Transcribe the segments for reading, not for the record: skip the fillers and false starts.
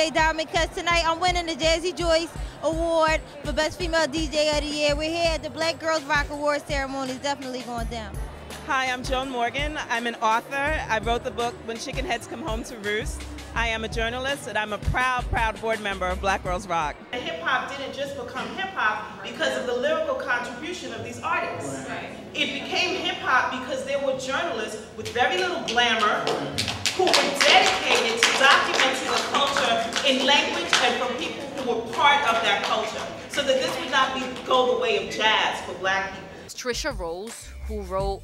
DJ Diamond, because tonight I'm winning the Jazzy Joyce Award for Best Female DJ of the Year. We're here at the Black Girls Rock Award ceremony. It's definitely going down. Hi, I'm Joan Morgan. I'm an author. I wrote the book When Chicken Heads Come Home to Roost. I am a journalist, and I'm a proud board member of Black Girls Rock. Hip-hop didn't just become hip-hop because of the lyrical contribution of these artists. Right. It became hip-hop because there were journalists with very little glamour who were dedicated to documenting the culture in language and from people who were part of that culture, so that this would not go the way of jazz for black people. Trisha Rose, who wrote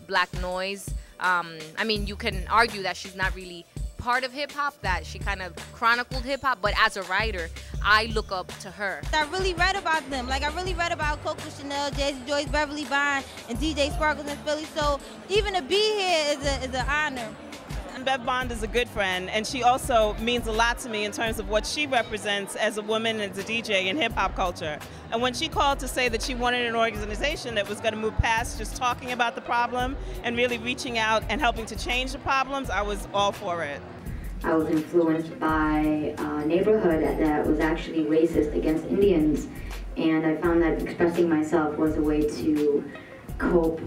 Black Noise. I mean, you can argue that she's not really part of hip-hop, that she kind of chronicled hip-hop, but as a writer, I look up to her. I really read about them. Like, I really read about Coco Chanel, Jazzy Joyce, Beverly Vine, and DJ Sparkles in Philly, so even to be here is an honor. Bev Bond is a good friend, and she also means a lot to me in terms of what she represents as a woman and as a DJ in hip-hop culture. And when she called to say that she wanted an organization that was going to move past just talking about the problem and really reaching out and helping to change the problems, I was all for it. I was influenced by a neighborhood that was actually racist against Indians, and I found that expressing myself was a way to cope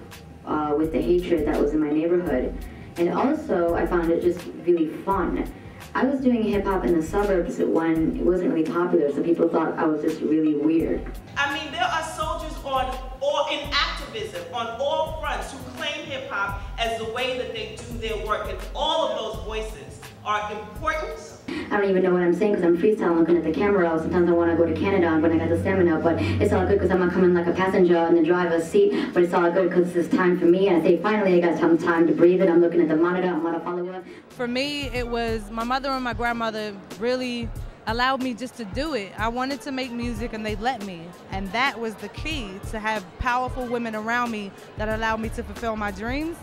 with the hatred that was in my neighborhood. And also, I found it just really fun. I was doing hip-hop in the suburbs when it wasn't really popular, so people thought I was just really weird. I mean, there are soldiers in activism on all fronts who claim hip-hop as the way that they do their work, and all of those voices are important. I don't even know what I'm saying because I'm freestyling looking at the camera. Sometimes I want to go to Canada when I got the stamina, but it's all good because I'm not coming like a passenger in the driver's seat, but it's all good because it's time for me. And I say, finally, I got some time to breathe it. I'm looking at the monitor. I'm not a follower. For me, it was my mother and my grandmother really allowed me just to do it. I wanted to make music and they let me. And that was the key, to have powerful women around me that allowed me to fulfill my dreams.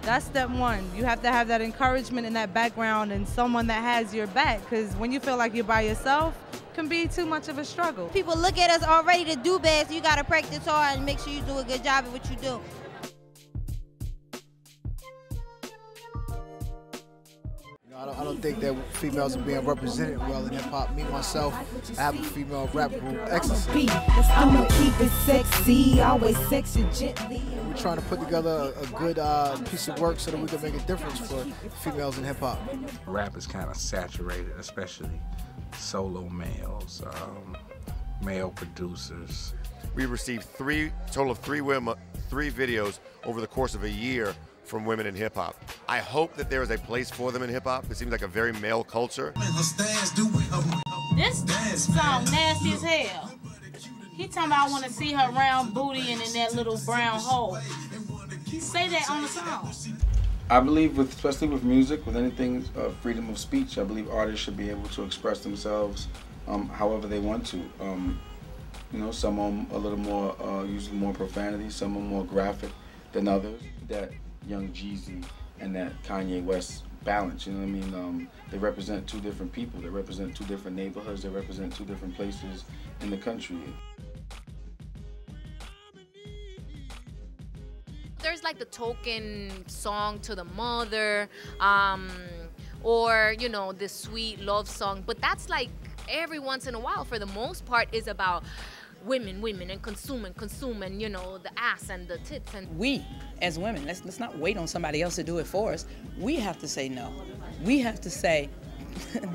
That's step one. You have to have that encouragement and that background and someone that has your back, because when you feel like you're by yourself, it can be too much of a struggle. People look at us already to do bad, so you got to practice hard and make sure you do a good job at what you do. I don't think that females are being represented well in hip-hop. Me, myself, I have a female rap group, Ecstasy. I'ma keep it sexy, always sexy gently. We're trying to put together a good piece of work so that we can make a difference for females in hip-hop. Rap is kind of saturated, especially solo males, male producers. We received total of three videos over the course of a year from women in hip-hop. I hope that there is a place for them in hip-hop. It seems like a very male culture. This song nasty as hell. He talking about I want to see her round booty and in that little brown hole. He say that on the song. I believe, especially with music, with anything freedom of speech, I believe artists should be able to express themselves however they want to. You know, some are a little more, using more profanity, some are more graphic than others. That Young Jeezy and that Kanye West balance, you know what I mean? They represent two different people, they represent two different neighborhoods, they represent two different places in the country. There's like the token song to the mother, or, you know, the sweet love song, but that's like every once in a while. For the most part, is about women and consuming, you know, the ass and the tits. And we, as women, let's not wait on somebody else to do it for us. We have to say no. We have to say,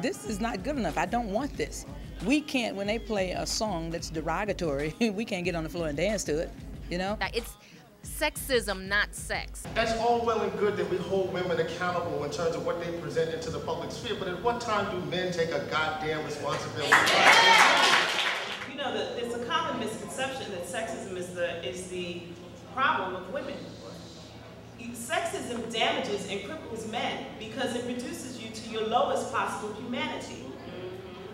this is not good enough. I don't want this. We can't, when they play a song that's derogatory, we can't get on the floor and dance to it, you know? It's sexism, not sex. That's all well and good that we hold women accountable in terms of what they present into the public sphere, but at what time do men take a goddamn responsibility? You know, there's a common misconception that sexism is the problem of women. Sexism damages and cripples men because it reduces you to your lowest possible humanity.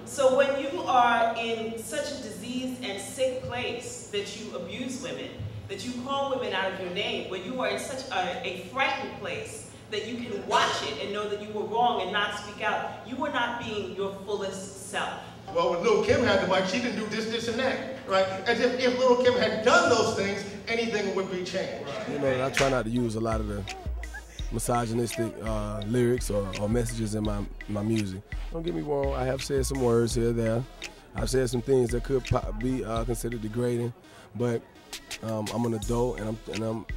So when you are in such a diseased and sick place that you abuse women, that you call women out of your name, when you are in such a frightened place that you can watch it and know that you were wrong and not speak out, you are not being your fullest self. Well, when Lil' Kim had the mic, she didn't do this, and that, right? As if Lil' Kim had done those things, anything would be changed. You know, I try not to use a lot of the misogynistic lyrics or messages in my music. Don't get me wrong, I have said some words here or there. I've said some things that could be considered degrading, but I'm an adult and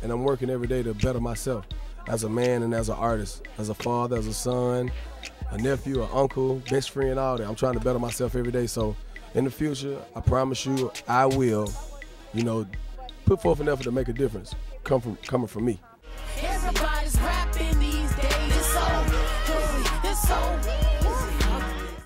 I'm working every day to better myself as a man and as an artist, as a father, as a son, a nephew, an uncle, best friend, all that. I'm trying to better myself every day. So in the future, I promise you, I will, put forth an effort to make a difference coming from me. Everybody's rapping these days. It's so